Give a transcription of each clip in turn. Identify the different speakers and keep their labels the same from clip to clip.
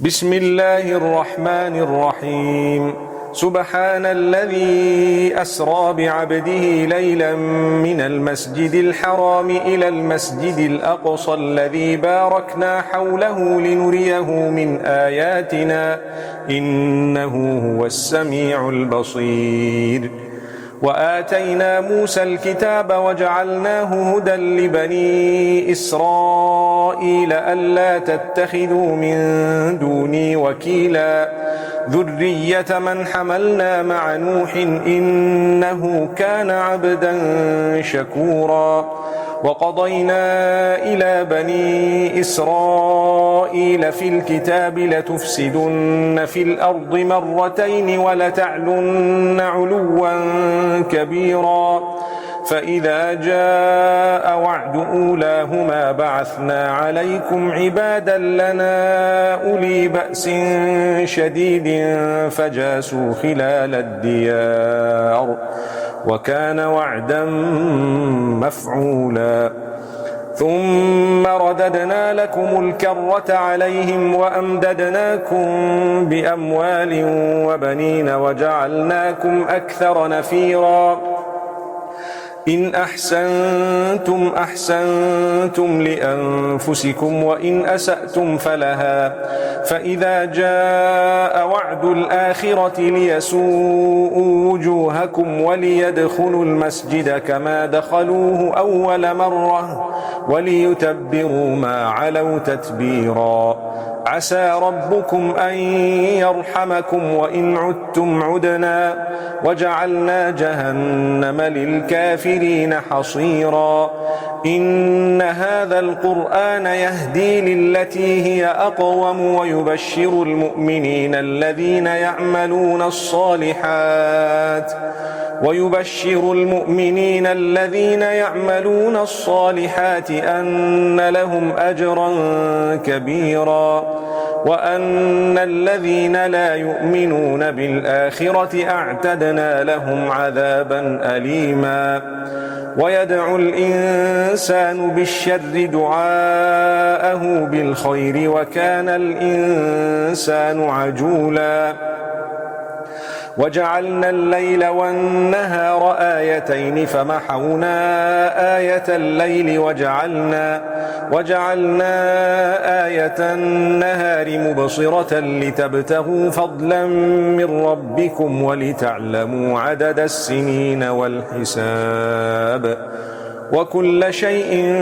Speaker 1: بسم الله الرحمن الرحيم. سبحان الذي أسرى بعبده ليلا من المسجد الحرام إلى المسجد الأقصى الذي باركنا حوله لنريه من آياتنا إنه هو السميع البصير. وآتينا موسى الكتاب وجعلناه هدى لبني إسرائيل ألا تتخذوا من دوني وكيلا ذرية من حملنا مع نوح إنه كان عبدا شكورا. وقضينا إلى بني إسرائيل في الكتاب لتفسدن في الأرض مرتين ولتعلن علوا كبيرا فإذا جاء وعد أولاهما بعثنا عليكم عبادا لنا أولي بأس شديد فجاسوا خلال الديار وكان وعدا مفعولا. ثم رددنا لكم الكرة عليهم وأمددناكم بأموال وبنين وجعلناكم أكثر نفيرا. إن أحسنتم أحسنتم لأنفسكم وإن أسأتم فلها فإذا جاء وعد الآخرة ليسوءوا وجوهكم وليدخلوا المسجد كما دخلوه أول مرة وليتبروا ما علوا تتبيرا. عسى ربكم أن يرحمكم وإن عدتم عدنا وجعلنا جهنم للكافرين حصيرا. إن هذا القرآن يهدي للتي هي أقوم ويبشر المؤمنين الذين يعملون الصالحات أن لهم أجرا كبيرا وأن الذين لا يؤمنون بالآخرة أعتدنا لهم عذابا أليما. ويدعو الإنسان بالشر دعاءه بالخير وكان الإنسان عجولا. وجعلنا الليل والنهار آيتين فمحونا آية الليل وجعلنا آية النهار مبصرة لتبتغوا فضلا من ربكم ولتعلموا عدد السنين والحساب وكل شيء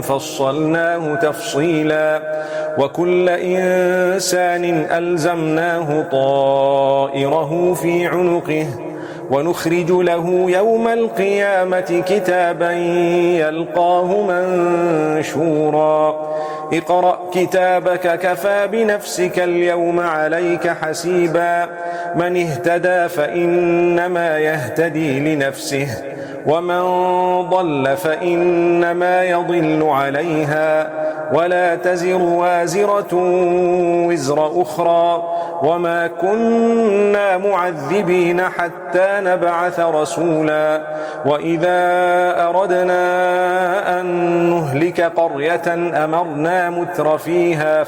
Speaker 1: فصلناه تفصيلا. وكل إنسان ألزمناه طائره في عنقه ونخرج له يوم القيامة كتابا يلقاه منشورا. اقرأ كتابك كفى بنفسك اليوم عليك حسيبا. من اهتدى فإنما يهتدي لنفسه ومن ضل فإنما يضل عليها ولا تزر وازرة وزر أخرى وما كنا معذبين حتى نبعث رسولا. وإذا أردنا أن نهلك قرية أمرنا متر فيها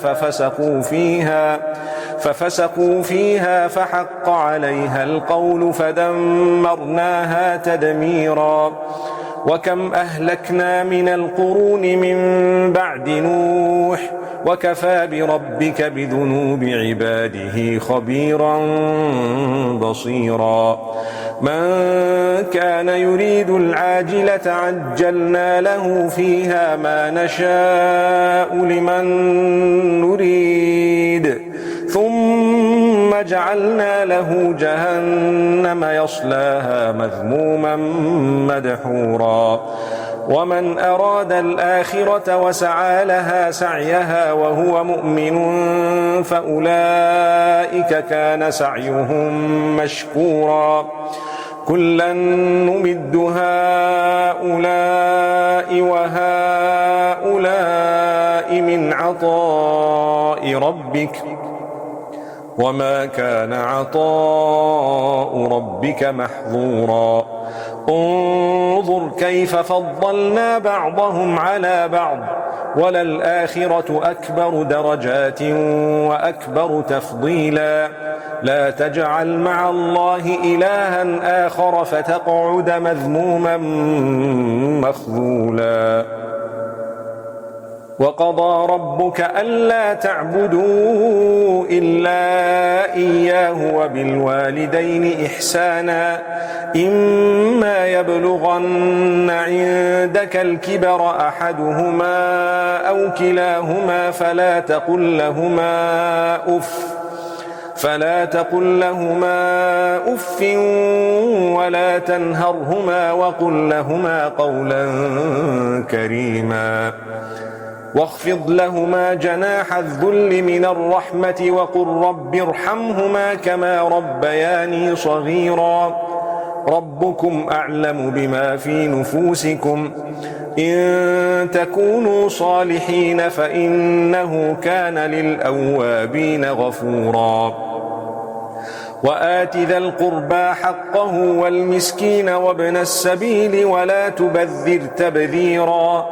Speaker 1: ففسقوا فيها فحق عليها القول فدمرناها تدميرا. وكم أهلكنا من القرون من بعد نوح وكفى بربك بذنوب عباده خبيرا بصيرا. من كان يريد العاجلة عجلنا له فيها ما نشاء لمن نريد ثم جعلنا له جهنم يصلاها مذموما مدحورا. ومن أراد الآخرة وسعى لها سعيها وهو مؤمن فأولئك كان سعيهم مشكورا. كلا نمد هؤلاء وهؤلاء من عطاء ربك وما كان عطاء ربك محظورا. انظر كيف فضلنا بعضهم على بعض وللآخرة أكبر درجات وأكبر تفضيلا لا تجعل مع الله إلها آخر فتقعد مذموما مخذولا وقضى ربك ألا تعبدوا إلا إياه وبالوالدين إحسانا إما يبلغن عندك الكبر أحدهما أو كلاهما فلا تقل لهما أف ولا تنهرهما وقل لهما قولا كريما واخفض لهما جناح الذل من الرحمة وقل رب ارحمهما كما ربياني صغيرا ربكم أعلم بما في نفوسكم إن تكونوا صالحين فإنه كان للأوابين غفورا وآت ذا القربى حقه والمسكين وابن السبيل ولا تبذر تبذيرا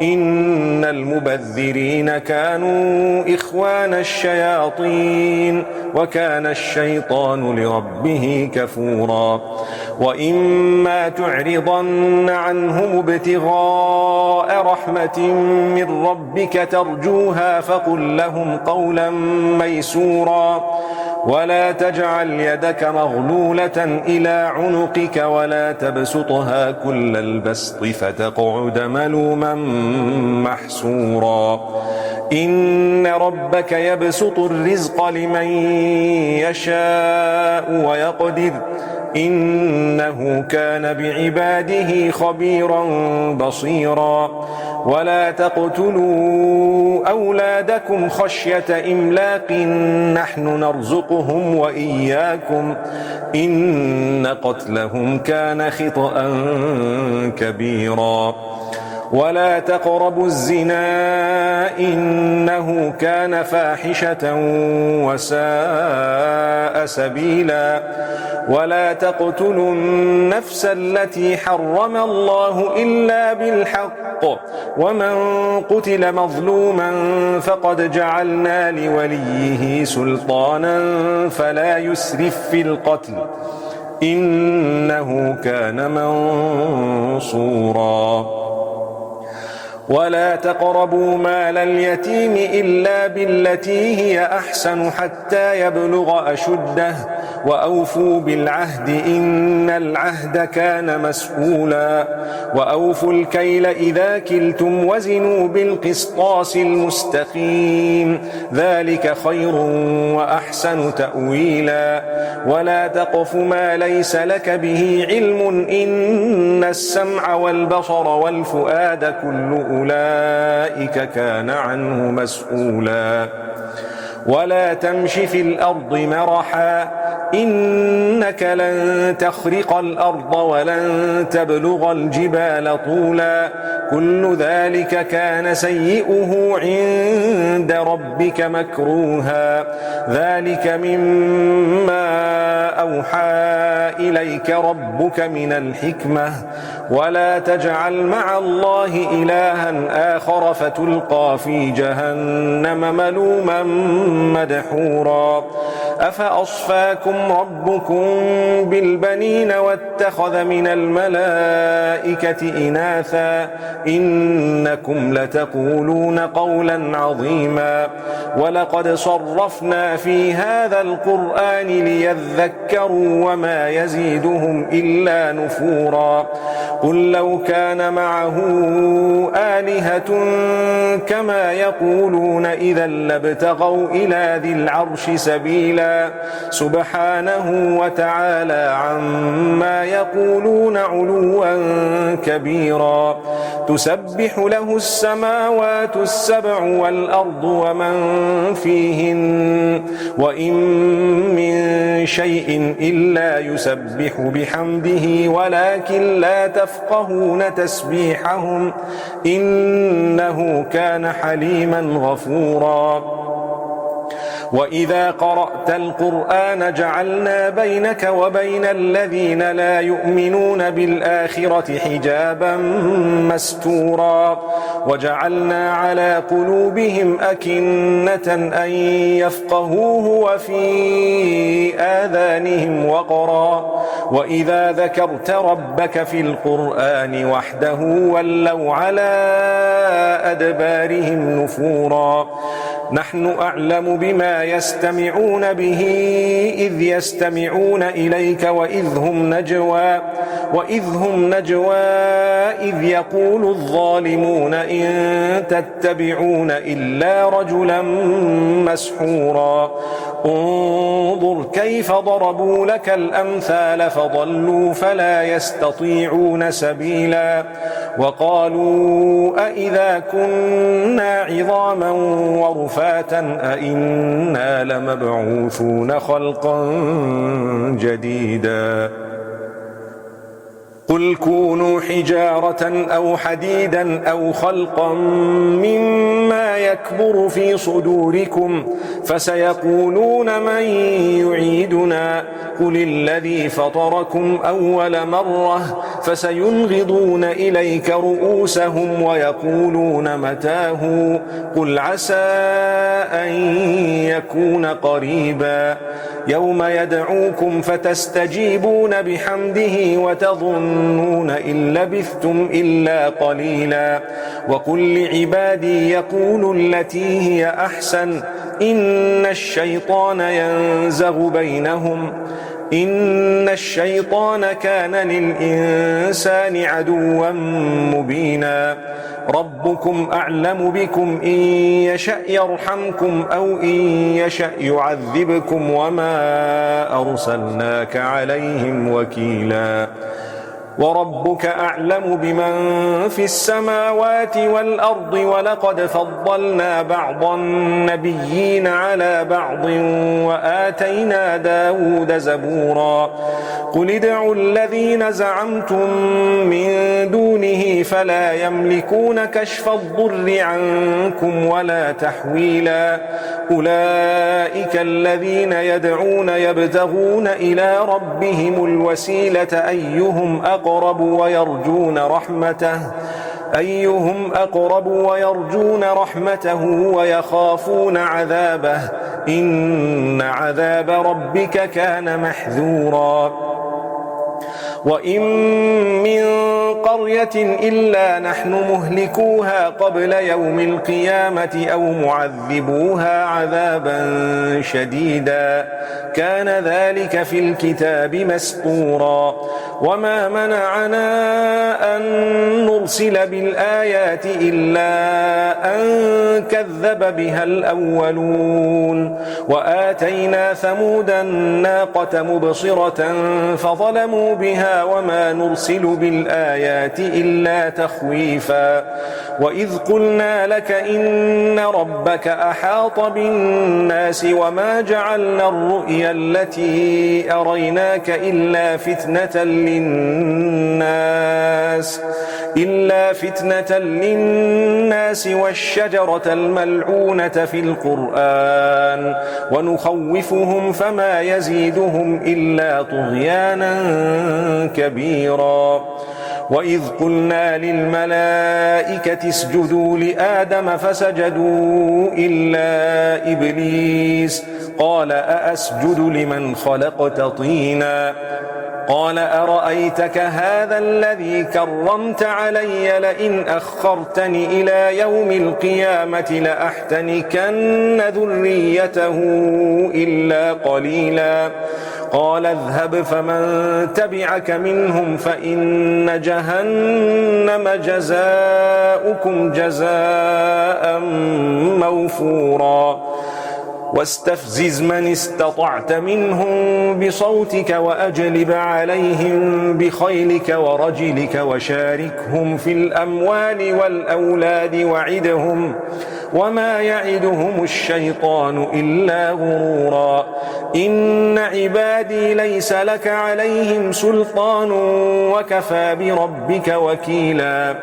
Speaker 1: إن المبذرين كانوا إخوان الشياطين وكان الشيطان لربه كفورا وإما تعرضن عنهم ابتغاء رحمة من ربك ترجوها فقل لهم قولا ميسورا ولا تجعل يدك مغلولة إلى عنقك ولا تبسطها كل البسط فتقعد ملوما محسورا إن ربك يبسط الرزق لمن يشاء ويقدر إنه كان بعباده خبيرا بصيرا ولا تقتلوا أولادكم خشية إملاق نحن نرزقهم وإياكم إن قتلهم كان خطأ كبيرا ولا تقربوا الزنا إنه كان فاحشة وساء سبيلا ولا تقتلوا النفس التي حرم الله إلا بالحق ومن قتل مظلوما فقد جعلنا لوليه سلطانا فلا يسرف في القتل إنه كان منصورا ولا تقربوا مال اليتيم إلا بالتي هي أحسن حتى يبلغ أشده وأوفوا بالعهد إن العهد كان مسؤولا وأوفوا الكيل إذا كلتم وزنوا بالقسطاس المستقيم ذلك خير وأحسن تأويلا ولا تقف ما ليس لك به علم إن السمع والبصر والفؤاد كل أولئك كان عنه مسؤولا ولا تمش في الأرض مرحا إنك لن تخرق الأرض ولن تبلغ الجبال طولا كل ذلك كان سيئه عند ربك مكروها ذلك مما أوحى إليك ربك من الحكمة ولا تجعل مع الله إلها آخر فتلقى في جهنم ملوما مدحورا أفأصفاكم ربكم بالبنين واتخذ من الملائكة إناثا إنكم لتقولون قولا عظيما ولقد صرفنا في هذا القرآن ليذكروا وما يزيدهم إلا نفورا قل لو كان معه آلهة كما يقولون إذا لابتغوا إلى ذي العرش سبيلا سبحانه وتعالى عما يقولون علوا كبيرا تسبح له السماوات السبع والأرض ومن فيهن وإن من شيء إلا يسبح بحمده ولكن لا تفقهون تسبيحهم إنه كان حليما غفورا وإذا قرأت القرآن جعلنا بينك وبين الذين لا يؤمنون بالآخرة حجابا مستورا وجعلنا على قلوبهم أكنة أن يفقهوه وفي آذانهم وقرا وإذا ذكرت ربك في القرآن وحده ولوا على أدبارهم نفورا نحن أعلم بما يستمعون به إذ يستمعون إليك وإذ هم نجوى إذ يقول الظالمون إن تتبعون إلا رجلا مسحورا انظر كيف ضربوا لك الأمثال فضلوا فلا يستطيعون سبيلا وقالوا أإذا كنا عظاما ورفاتا أإنا لمبعوثون خلقا جديدا قل كونوا حجارة أو حديدا أو خلقا مما يكبر في صدوركم فسيقولون من يعيدنا قل الذي فطركم أول مرة فسينغضون إليك رؤوسهم ويقولون متاه قل عسى أن يكون قريبا يوم يدعوكم فتستجيبون بحمده وتظنون إن لبثتم إلا قليلا وقل لعبادي يقولوا التي هي أحسن إن الشيطان ينزغ بينهم إن الشيطان كان للإنسان عدوا مبينا ربكم أعلم بكم إن يشأ يرحمكم أو إن يشأ يعذبكم وما أرسلناك عليهم وكيلا وربك أعلم بمن في السماوات والأرض ولقد فضلنا بعض النبيين على بعض وآتينا داود زبورا قل ادعوا الذين زعمتم من دونه فلا يملكون كشف الضر عنكم ولا تحويلا أولئك الذين يدعون يبتغون إلى ربهم الوسيلة أيهم أقرب ويرجون رحمته ويخافون عذابه إن عذاب ربك كان محذورا وإن من قرية إلا نحن مهلكوها قبل يوم القيامة أو معذبوها عذابا شديدا كان ذلك في الكتاب مسطورا وما منعنا أن نرسل بالآيات إلا أن كذب بها الأولون وآتينا ثمود الناقة مبصرة فظلموا بها وما نرسل بالآيات إلا تخويفا وإذ قلنا لك إن ربك أحاط بالناس وما جعلنا الرؤيا التي أريناك إلا فتنة للناس والشجرة الملعونة في القرآن ونخوفهم فما يزيدهم إلا طغيانا كبيرا وإذ قلنا للملائكة اسجدوا لآدم فسجدوا إلا إبليس قال أأسجد لمن خلقت طينا قال أرأيتك هذا الذي كرمت علي لئن أخرتني إلى يوم القيامة لأحتنكن ذريته إلا قليلا قال اذهب فمن تبعك منهم فإن جهنم جزاؤكم جزاء موفورا واستفزز من استطعت منهم بصوتك وأجلب عليهم بخيلك ورجلك وشاركهم في الأموال والأولاد وعدهم وما يعدهم الشيطان إلا غرورا إن عبادي ليس لك عليهم سلطان وكفى بربك وكيلا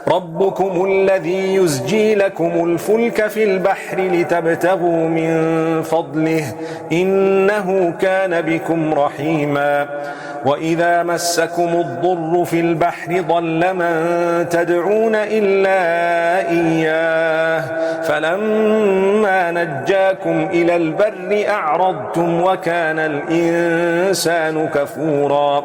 Speaker 1: ربكم الذي يزجي لكم الفلك في البحر لتبتغوا من فضله إنه كان بكم رحيما وإذا مسكم الضر في البحر ضل من تدعون إلا إياه فلما نجاكم إلى البر أعرضتم وكان الإنسان كفورا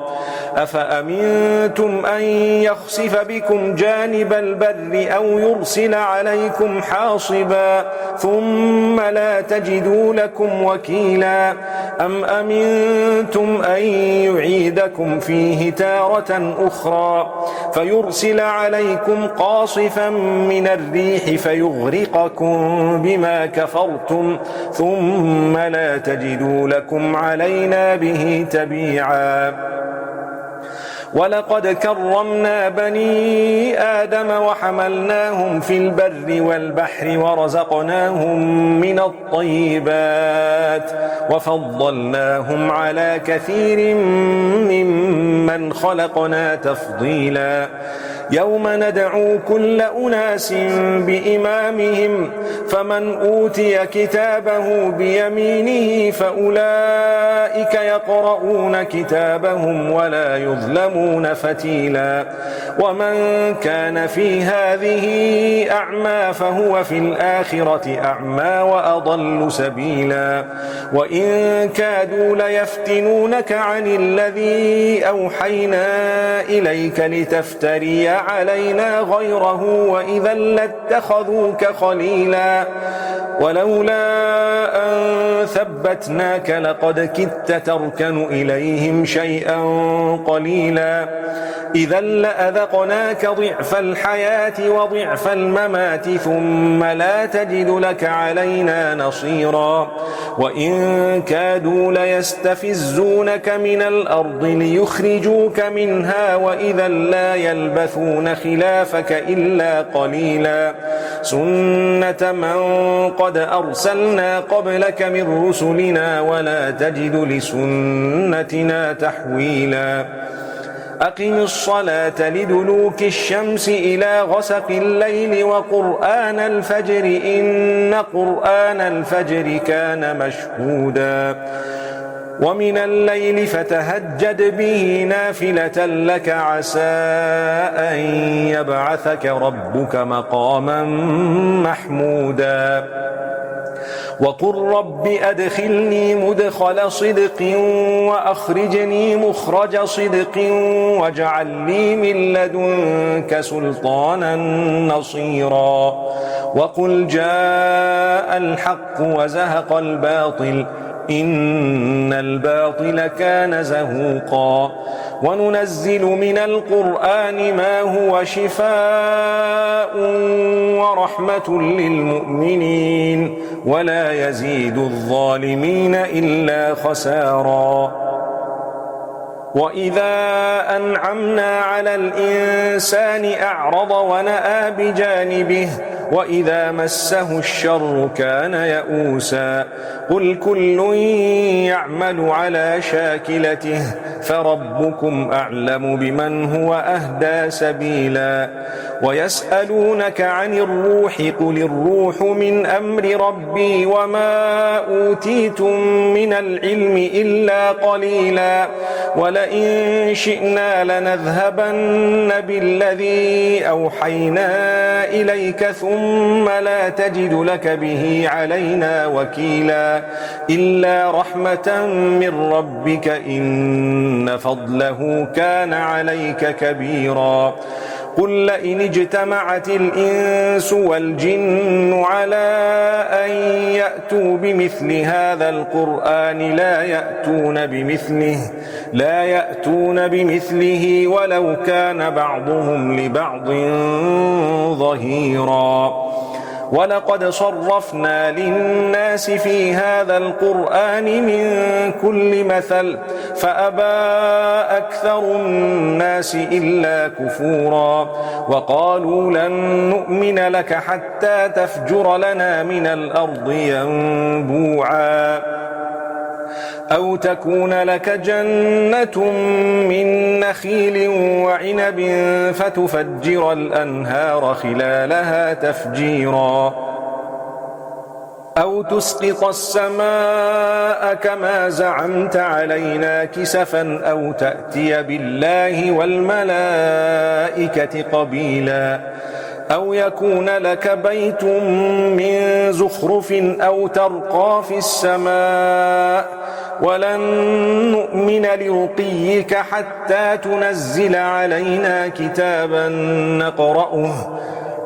Speaker 1: أفأمنتم أن يخسف بكم جانب البر أو يرسل عليكم حاصبا ثم لا تجدوا لكم وكيلا أم أمنتم أن يعيدكم فيه تارة أخرى فيرسل عليكم قاصفا من الريح فيغرقكم بما كفرتم ثم لا تجدوا لكم علينا به تبيعا ولقد كرمنا بني آدم وحملناهم في البر والبحر ورزقناهم من الطيبات وفضلناهم على كثير ممن خلقنا تفضيلا يوم ندعو كل أناس بإمامهم فمن أوتي كتابه بيمينه فأولئك يقرؤون كتابهم ولا يظلمون فتيلا ومن كان في هذه أعمى فهو في الآخرة أعمى وأضل سبيلا وإن كادوا ليفتنونك عن الذي أوحينا إليك لتفتري علينا غيره وإذا لاتخذوك خليلا ولولا أن ثبتناك لقد كدت تركن إليهم شيئا قليلا إذا لأذقناك ضعف الحياة وضعف الممات ثم لا تجد لك علينا نصيرا وإن كادوا ليستفزونك من الأرض ليخرجوك منها وإذا لا يلبثون خلافك إلا قليلا سنة من قد أرسلنا قبلك من رسلنا ولا تجد لسنتنا تحويلا أقم الصلاة لدلوك الشمس إلى غسق الليل وقرآن الفجر إن قرآن الفجر كان مشهودا ومن الليل فتهجد به نافلة لك عسى أن يبعثك ربك مقاما محمودا وقل رب أدخلني مدخل صدق وأخرجني مخرج صدق واجعل لي من لدنك سلطانا نصيرا وقل جاء الحق وزهق الباطل إن الباطل كان زهوقا وننزل من القرآن ما هو شفاء ورحمة للمؤمنين ولا يزيد الظالمين إلا خسارا وإذا أنعمنا على الإنسان أعرض ونأى بجانبه وإذا مسه الشر كان يئوسا قل كل يعمل على شاكلته فربكم أعلم بمن هو أهدى سبيلا ويسألونك عن الروح قل الروح من أمر ربي وما أوتيتم من العلم إلا قليلا ولئن شئنا لنذهبن بالذي أوحينا إليك ثم لا تجد لك به علينا وكيلا إلا رحمة من ربك إن فضله كان عليك كبيرا قل لئن اجتمعت الإنس والجن على أن يأتوا بمثل هذا القرآن لا يأتون بمثله ولو كان بعضهم لبعض ظهيرا ولقد صرفنا للناس في هذا القرآن من كل مثل فأبى أكثر الناس إلا كفورا وقالوا لن نؤمن لك حتى تفجر لنا من الأرض ينبوعا أو تكون لك جنة من نخيل وعنب فتفجر الأنهار خلالها تفجيرا أو تسقط السماء كما زعمت علينا كسفا أو تأتي بالله والملائكة قبيلا أو يكون لك بيت من زخرف أو ترقى في السماء ولن نؤمن لرقيك حتى تنزل علينا كتابا نقرأه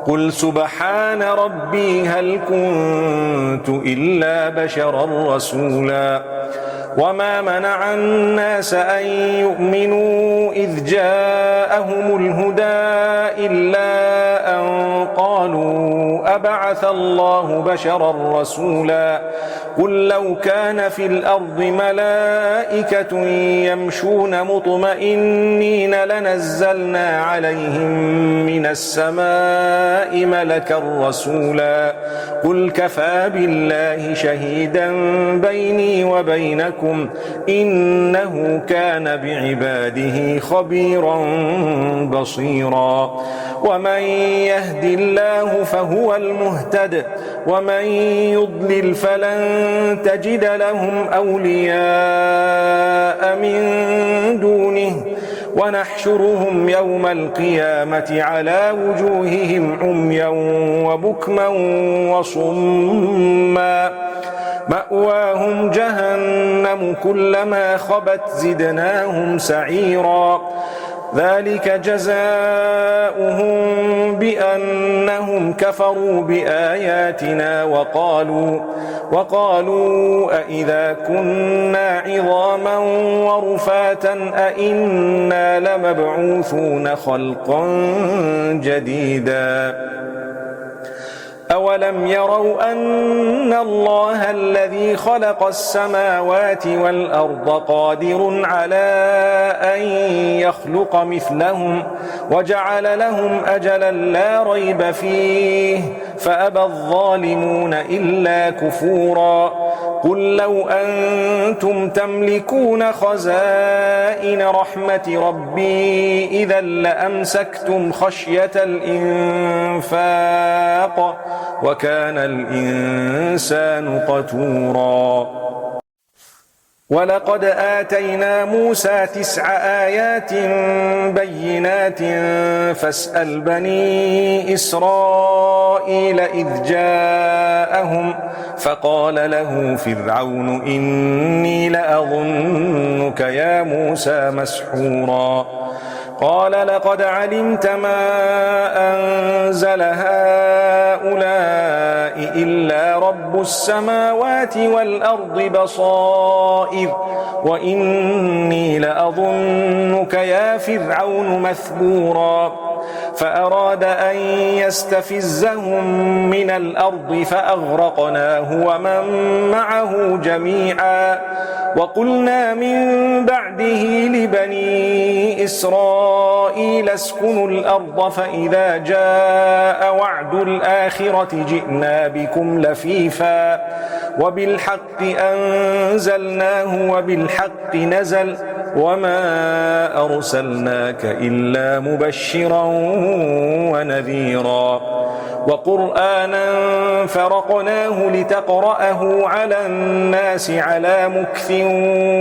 Speaker 1: قل سبحان ربي هل كنت إلا بشرا رسولا وما منع الناس أن يؤمنوا إذ جاءهم الهدى إلا أن قالوا أبعث الله بشرا رسولا قل لو كان في الأرض ملائكة يمشون مطمئنين لنزلنا عليهم من السماء ملكا رسولا قل كفى بالله شهيدا بيني وبينكم إنه كان بعباده خبيرا بصيرا ومن يهد الله فهو المهتد ومن يضلل فلن تجد لهم أولياء من دونه ونحشرهم يوم القيامة على وجوههم عميا وبكما وصما مأواهم جهنم كلما خبت زدناهم سعيرا ذلك جزاؤهم بأنهم كفروا بآياتنا وقالوا أئذا كنا عظاما ورفاتا أئنا لمبعوثون خلقا جديدا أولم يروا أن الله الذي خلق السماوات والأرض قادر على أن يخلق مثلهم وجعل لهم أجلا لا ريب فيه فأبى الظالمون إلا كفورا قل لو أنتم تملكون خزائن رحمة ربي إذا لأمسكتم خشية الإنفاق وكان الإنسان قتورا ولقد آتينا موسى 9 آيات بينات فاسأل بني إسرائيل إذ جاءهم فقال له فرعون إني لأظنك يا موسى مسحورا قال لقد علمت ما أنزل هؤلاء إلا رب السماوات والأرض بصائر وإني لأظنك يا فرعون مثبورا فأراد أن يستفزهم من الأرض فأغرقناه ومن معه جميعا وقلنا من بعده لبني إسرائيل اسكنوا الأرض فإذا جاء وعد الآخرة جئنا بكم لفيفا وبالحق أنزلناه وبالحق نزل وما أرسلناك إلا مبشرا ونذيرا وقرآنا فرقناه لتقرأه على الناس على مكث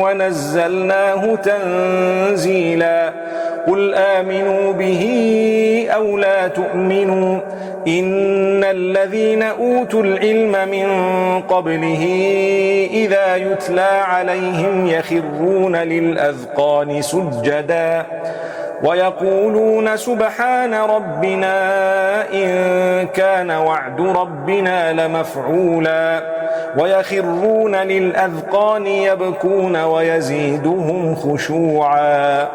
Speaker 1: ونزلناه تنزيلا قل آمنوا به أو لا تؤمنوا إن الذين أوتوا العلم من قبله إذا يتلى عليهم يخرون للأذقان سجدا ويقولون سبحان ربنا إن كان وعد ربنا لمفعولا ويخرون للأذقان يبكون ويزيدهم خشوعا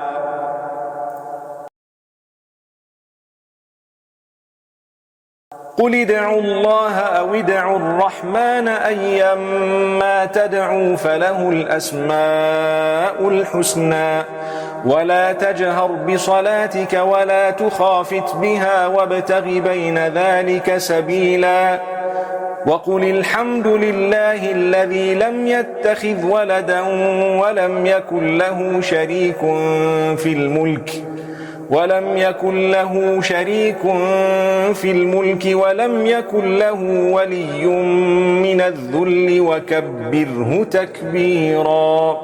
Speaker 1: قل ادعوا الله أو ادعوا الرحمن أيما تدعوا فله الأسماء الحسنى ولا تجهر بصلاتك ولا تخافت بها وابتغ بين ذلك سبيلا
Speaker 2: وقل الحمد لله الذي لم يتخذ ولدا ولم يكن له شريك في الملك ولم يكن له ولي من الذل وكبره تكبيرا.